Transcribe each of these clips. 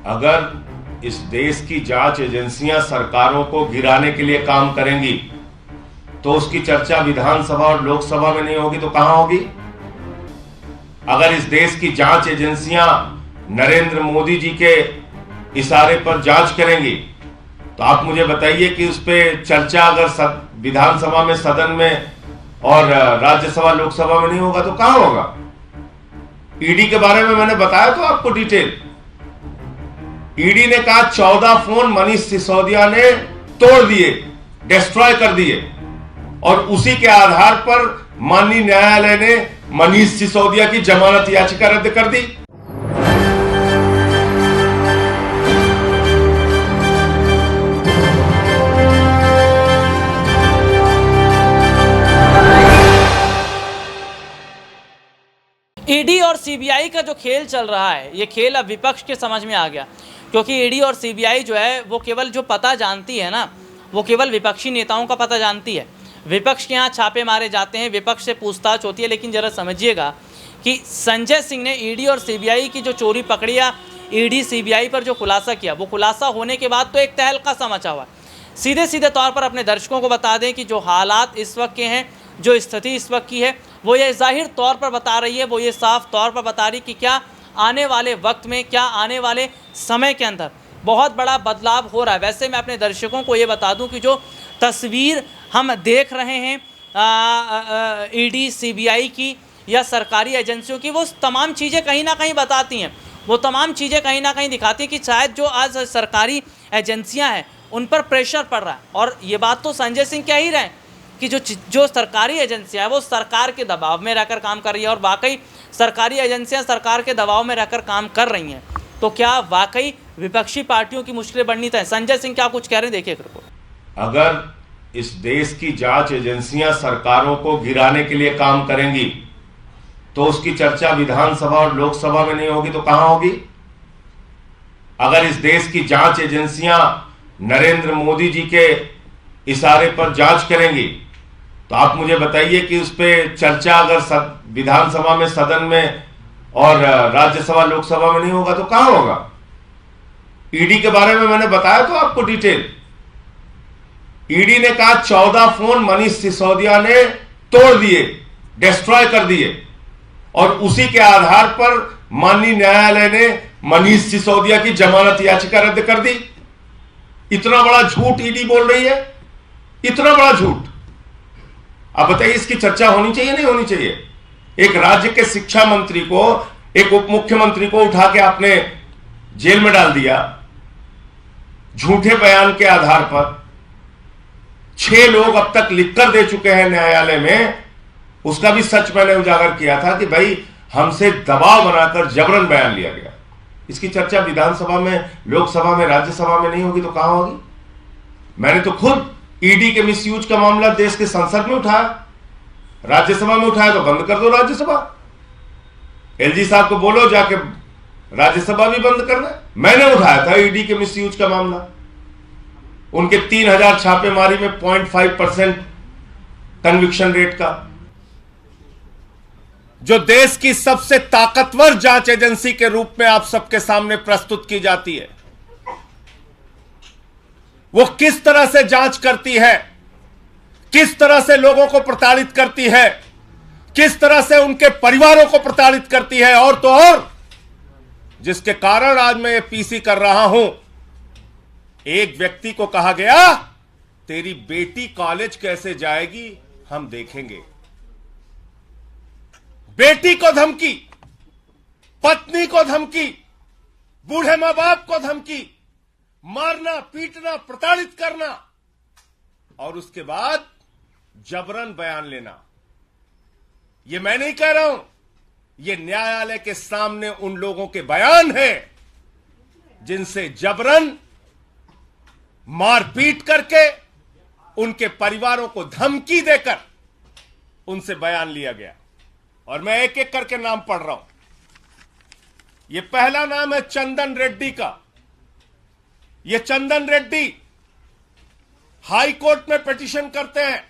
अगर इस देश की जांच एजेंसियां सरकारों को गिराने के लिए काम करेंगी तो उसकी चर्चा विधानसभा और लोकसभा में नहीं होगी तो कहां होगी? अगर इस देश की जांच एजेंसियां नरेंद्र मोदी जी के इशारे पर जांच करेंगी तो आप मुझे बताइए कि उस पर चर्चा अगर विधानसभा में, सदन में और राज्यसभा लोकसभा में नहीं होगा तो कहां होगा? ईडी के बारे में मैंने बताया तो आपको डिटेल। ईडी ने कहा 14 फोन मनीष सिसोदिया ने तोड़ दिए, डिस्ट्रॉय कर दिए, और उसी के आधार पर माननीय न्यायालय ने मनीष सिसोदिया की जमानत याचिका रद्द कर दी। ईडी और सीबीआई का जो खेल चल रहा है, ये खेल अब विपक्ष के समझ में आ गया, क्योंकि ईडी और सीबीआई जो है वो केवल जो पता जानती है ना, वो केवल विपक्षी नेताओं का पता जानती है। विपक्ष के यहाँ छापे मारे जाते हैं, विपक्ष से पूछताछ होती है, लेकिन ज़रा समझिएगा कि संजय सिंह ने ईडी और सीबीआई की जो चोरी पकड़ी या ईडी सीबीआई पर जो खुलासा किया, वो खुलासा होने के बाद तो एक तहलका सा मचा हुआ है। सीधे सीधे तौर पर अपने दर्शकों को बता दें कि जो हालात इस वक्त के हैं, जो स्थिति इस वक्त की है, वो ये जाहिर तौर पर बता रही है, वो ये साफ तौर पर बता रही कि क्या आने वाले वक्त में, क्या आने वाले समय के अंदर बहुत बड़ा बदलाव हो रहा है। वैसे मैं अपने दर्शकों को ये बता दूं कि जो तस्वीर हम देख रहे हैं ईडी सीबीआई की या सरकारी एजेंसियों की, वो तमाम चीज़ें कहीं ना कहीं बताती हैं, वो तमाम चीज़ें कहीं ना कहीं दिखाती हैं कि शायद जो आज सरकारी एजेंसियां हैं उन पर प्रेशर पड़ रहा है। और ये बात तो संजय सिंह कह ही रहे हैं कि जो सरकारी एजेंसियां हैं वो सरकार के दबाव में रहकर काम कर रही है, और वाकई सरकारी एजेंसियां सरकार के दबाव में रहकर काम कर रही हैं। तो क्या वाकई विपक्षी पार्टियों की मुश्किलें बढ़नी तय? संजय सिंह क्या कुछ कह रहे हैं, देखिए रिपोर्ट। अगर इस देश की जांच एजेंसियां सरकारों को गिराने के लिए काम करेंगी तो उसकी चर्चा विधानसभा और लोकसभा में नहीं होगी तो कहां होगी? अगर इस देश की जांच एजेंसियां नरेंद्र मोदी जी के इशारे पर जांच करेंगी तो आप मुझे बताइए कि उस पर चर्चा अगर विधानसभा में, सदन में और राज्यसभा लोकसभा में नहीं होगा तो कहां होगा? ईडी के बारे में मैंने बताया तो आपको डिटेल। ईडी ने कहा 14 फोन मनीष सिसोदिया ने तोड़ दिए, डिस्ट्रॉय कर दिए, और उसी के आधार पर माननीय न्यायालय ने मनीष सिसोदिया की जमानत याचिका रद्द कर दी। इतना बड़ा झूठ ईडी बोल रही है, इतना बड़ा झूठ। आप बताइए इसकी चर्चा होनी चाहिए, नहीं होनी चाहिए? एक राज्य के शिक्षा मंत्री को, एक उप मुख्यमंत्री को उठा के आपने जेल में डाल दिया झूठे बयान के आधार पर। 6 लोग अब तक लिखकर दे चुके हैं न्यायालय में, उसका भी सच मैंने उजागर किया था कि भाई हमसे दबाव बनाकर जबरन बयान लिया गया। इसकी चर्चा विधानसभा में, लोकसभा में, राज्यसभा में नहीं होगी तो कहां होगी? मैंने तो खुद ईडी के मिसयूज का मामला देश के संसद में उठाया, राज्यसभा में उठाया तो बंद कर दो राज्यसभा। एलजी साहब को बोलो जाके राज्यसभा भी बंद कर दे। मैंने उठाया था ईडी के मिसयूज का मामला, उनके 3000 छापेमारी में 0.5% कन्विक्शन रेट का। जो देश की सबसे ताकतवर जांच एजेंसी के रूप में आप सबके सामने प्रस्तुत की जाती है, वो किस तरह से जांच करती है, किस तरह से लोगों को प्रताड़ित करती है, किस तरह से उनके परिवारों को प्रताड़ित करती है, और तो और जिसके कारण आज मैं ये पीसी कर रहा हूं। एक व्यक्ति को कहा गया तेरी बेटी कॉलेज कैसे जाएगी हम देखेंगे। बेटी को धमकी, पत्नी को धमकी, बूढ़े मां बाप को धमकी, मारना, पीटना, प्रताड़ित करना, और उसके बाद जबरन बयान लेना। ये मैं नहीं कह रहा हूं, ये न्यायालय के सामने उन लोगों के बयान हैं जिनसे जबरन मारपीट करके, उनके परिवारों को धमकी देकर उनसे बयान लिया गया। और मैं एक एक करके नाम पढ़ रहा हूं। यह पहला नाम है चंदन रेड्डी का। यह चंदन रेड्डी हाई कोर्ट में पिटीशन करते हैं,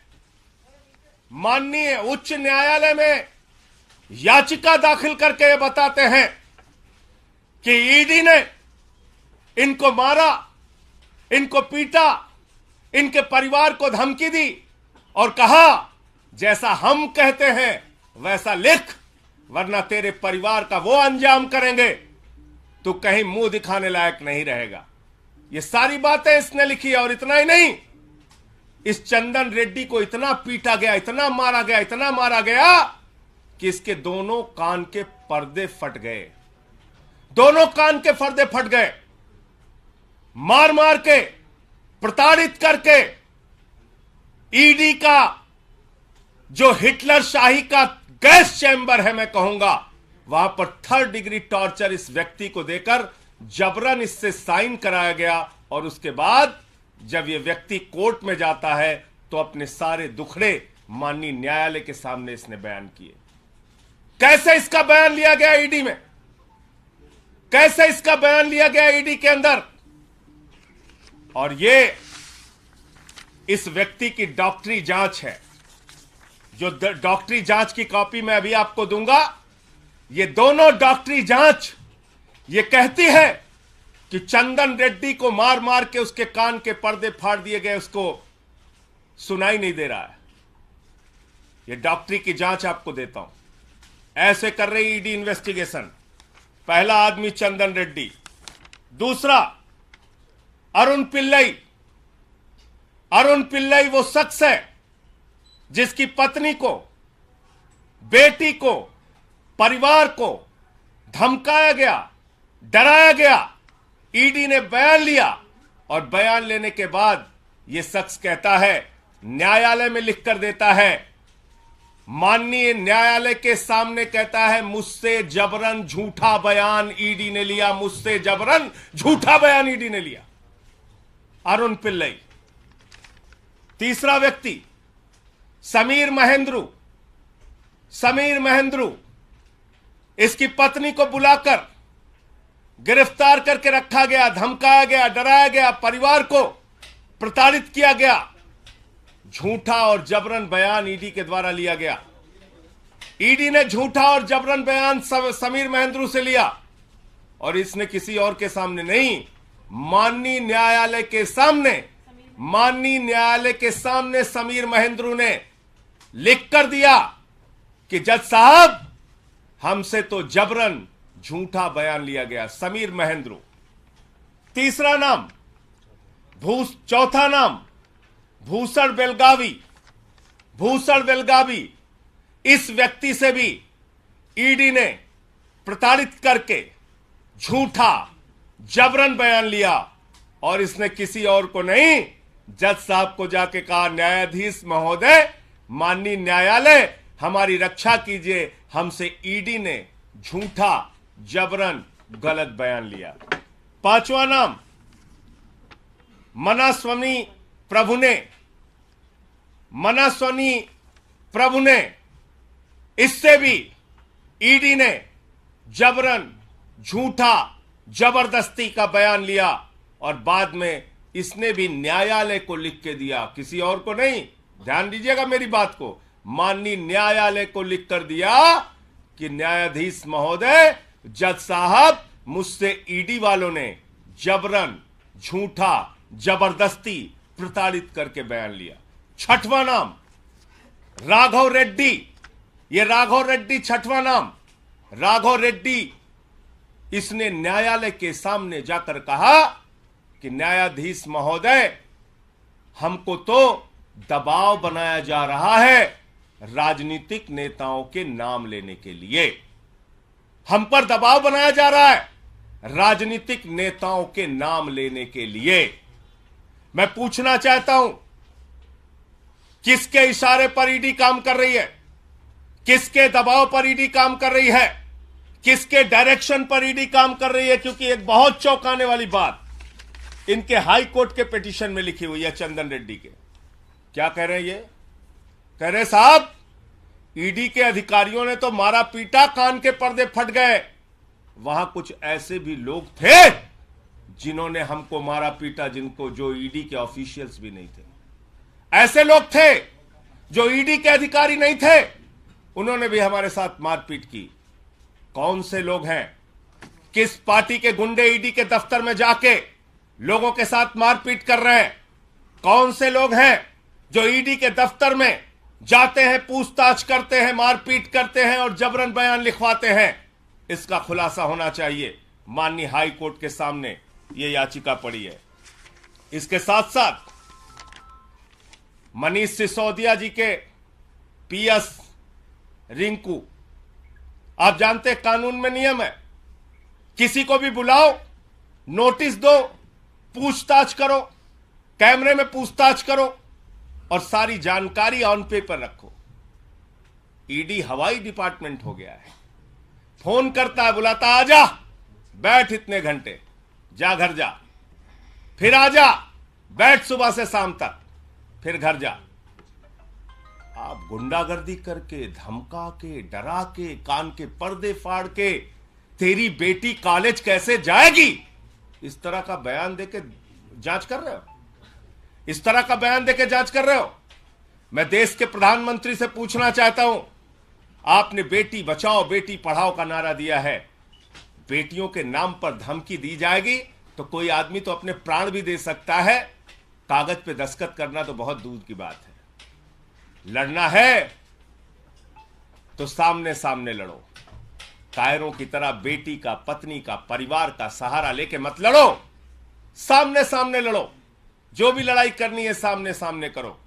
माननीय उच्च न्यायालय में याचिका दाखिल करके ये बताते हैं कि ईडी ने इनको मारा, इनको पीटा, इनके परिवार को धमकी दी और कहा जैसा हम कहते हैं वैसा लिख, वरना तेरे परिवार का वो अंजाम करेंगे तो कहीं मुंह दिखाने लायक नहीं रहेगा। ये सारी बातें इसने लिखी। और इतना ही नहीं, इस चंदन रेड्डी को इतना पीटा गया, इतना मारा गया, इतना मारा गया कि इसके दोनों कान के पर्दे फट गए। दोनों कान के पर्दे फट गए। मार मार के, प्रताड़ित करके ईडी का जो हिटलर शाही का गैस चैंबर है, मैं कहूंगा, वहां पर 3rd डिग्री टॉर्चर इस व्यक्ति को देकर जबरन इससे साइन कराया गया। और उसके बाद जब यह व्यक्ति कोर्ट में जाता है तो अपने सारे दुखड़े माननीय न्यायालय के सामने इसने बयान किए। कैसे इसका बयान लिया गया ईडी में, कैसे इसका बयान लिया गया ईडी के अंदर। और ये इस व्यक्ति की डॉक्टरी जांच है, जो डॉक्टरी जांच की कॉपी मैं अभी आपको दूंगा। ये दोनों डॉक्टरी जांच ये कहती है कि चंदन रेड्डी को मार मार के उसके कान के पर्दे फाड़ दिए गए, उसको सुनाई नहीं दे रहा है। ये डॉक्टरी की जांच आपको देता हूं। ऐसे कर रही ईडी इन्वेस्टिगेशन। पहला आदमी चंदन रेड्डी, दूसरा अरुण पिल्लई। अरुण पिल्लई वो शख्स है जिसकी पत्नी को, बेटी को, परिवार को धमकाया गया, डराया गया। ईडी ने बयान लिया और बयान लेने के बाद यह शख्स कहता है, न्यायालय में लिखकर देता है, माननीय न्यायालय के सामने कहता है, मुझसे जबरन झूठा बयान ईडी ने लिया, मुझसे जबरन झूठा बयान ईडी ने लिया। अरुण पिल्लई। तीसरा व्यक्ति समीर महेंद्रू। समीर महेंद्रू, इसकी पत्नी को बुलाकर गिरफ्तार करके रखा गया, धमकाया गया, डराया गया, परिवार को प्रताड़ित किया गया। झूठा और जबरन बयान ईडी के द्वारा लिया गया। ईडी ने झूठा और जबरन बयान समीर महेंद्रू से लिया और इसने किसी और के सामने नहीं, माननीय न्यायालय के सामने, माननीय न्यायालय के सामने समीर महेंद्रू ने लिख कर दिया कि जज साहब, हमसे तो जबरन झूठा बयान लिया गया। समीर महेंद्रू। तीसरा नाम चौथा नाम भूषण बेलगावी। भूषण बेलगावी, इस व्यक्ति से भी ईडी ने प्रताड़ित करके झूठा जबरन बयान लिया और इसने किसी और को नहीं, जज साहब को जाके कहा, न्यायाधीश महोदय, माननीय न्यायालय, हमारी रक्षा कीजिए, हमसे ईडी ने झूठा जबरन गलत बयान लिया। पांचवा नाम मनास्वामी प्रभुने। मनास्वामी प्रभुने, इससे भी ईडी ने जबरन झूठा जबरदस्ती का बयान लिया और बाद में इसने भी न्यायालय को लिख के दिया, किसी और को नहीं। ध्यान दीजिएगा मेरी बात को, माननीय न्यायालय को लिख कर दिया कि न्यायाधीश महोदय, जज साहब, मुझसे ईडी वालों ने जबरन झूठा जबरदस्ती प्रताड़ित करके बयान लिया। छठवां नाम राघव रेड्डी। ये राघव रेड्डी छठवां नाम। राघव रेड्डी, इसने न्यायालय के सामने जाकर कहा कि न्यायाधीश महोदय, हमको तो दबाव बनाया जा रहा है राजनीतिक नेताओं के नाम लेने के लिए। हम पर दबाव बनाया जा रहा है राजनीतिक नेताओं के नाम लेने के लिए। मैं पूछना चाहता हूं, किसके इशारे पर ईडी काम कर रही है? किसके दबाव पर ईडी काम कर रही है? किसके डायरेक्शन पर ईडी काम कर रही है? क्योंकि एक बहुत चौंकाने वाली बात इनके हाई कोर्ट के पिटीशन में लिखी हुई है चंदन रेड्डी के। क्या कह रहे हैं ये? कह रहे साहब, ईडी के अधिकारियों ने तो मारा पीटा, कान के पर्दे फट गए। वहां कुछ ऐसे भी लोग थे जिन्होंने हमको मारा पीटा, जिनको जो ईडी के ऑफिशियल्स भी नहीं थे। ऐसे लोग थे जो ईडी के अधिकारी नहीं थे, उन्होंने भी हमारे साथ मारपीट की। कौन से लोग हैं? किस पार्टी के गुंडे ईडी के दफ्तर में जाके लोगों के साथ मारपीट कर रहे हैं? कौन से लोग हैं जो ईडी के दफ्तर में जाते हैं, पूछताछ करते हैं, मारपीट करते हैं और जबरन बयान लिखवाते हैं? इसका खुलासा होना चाहिए। माननीय हाई कोर्ट के सामने यह याचिका पड़ी है। इसके साथ साथ मनीष सिसोदिया जी के पीएस रिंकू, आप जानते हैं कानून में नियम है, किसी को भी बुलाओ, नोटिस दो, पूछताछ करो, कैमरे में पूछताछ करो और सारी जानकारी ऑन पेपर रखो। ईडी हवाई डिपार्टमेंट हो गया है। फोन करता है, बुलाता, आजा, बैठ इतने घंटे, जा घर जा, फिर आजा, बैठ सुबह से शाम तक, फिर घर जा। आप गुंडागर्दी करके, धमका के, डरा के, कान के पर्दे फाड़ के तेरी बेटी कॉलेज कैसे जाएगी, इस तरह का बयान देके जांच कर रहे हो? इस तरह का बयान देके जांच कर रहे हो? मैं देश के प्रधानमंत्री से पूछना चाहता हूं, आपने बेटी बचाओ बेटी पढ़ाओ का नारा दिया है, बेटियों के नाम पर धमकी दी जाएगी तो कोई आदमी तो अपने प्राण भी दे सकता है, कागज पे दस्तखत करना तो बहुत दूर की बात है। लड़ना है तो सामने सामने लड़ो। कायरों की तरह बेटी का, पत्नी का, परिवार का सहारा लेके मत लड़ो, सामने सामने लड़ो। जो भी लड़ाई करनी है सामने सामने करो।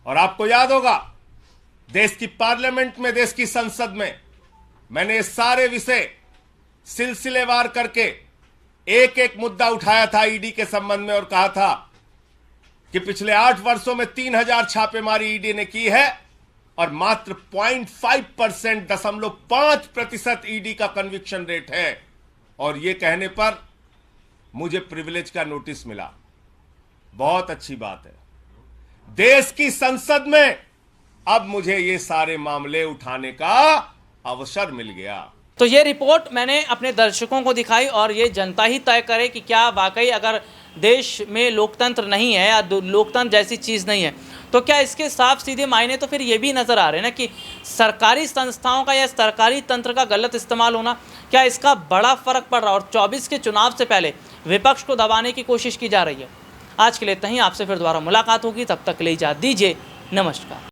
और आपको याद होगा, देश की पार्लियामेंट में, देश की संसद में मैंने ये सारे विषय सिलसिलेवार करके एक एक मुद्दा उठाया था ईडी के संबंध में और कहा था कि पिछले 8 वर्षों में 3000 छापेमारी ईडी ने की है और मात्र 0.5% ईडी का कन्विक्शन रेट है। और यह कहने पर मुझे प्रिविलेज का नोटिस मिला। बहुत अच्छी बात है। देश की संसद में अब मुझे ये सारे मामले उठाने का अवसर मिल गया। तो ये रिपोर्ट मैंने अपने दर्शकों को दिखाई और ये जनता ही तय करे कि क्या वाकई अगर देश में लोकतंत्र नहीं है या लोकतंत्र जैसी चीज़ नहीं है, तो क्या इसके साफ सीधे मायने तो फिर ये भी नज़र आ रहे हैं ना कि सरकारी संस्थाओं का या सरकारी तंत्र का गलत इस्तेमाल होना, क्या इसका बड़ा फ़र्क पड़ रहा है और 24 के चुनाव से पहले विपक्ष को दबाने की कोशिश की जा रही है। आज के लिए इतना ही, आपसे फिर दोबारा मुलाकात होगी, तब तक के लिए इजाज़त दीजिए, नमस्कार।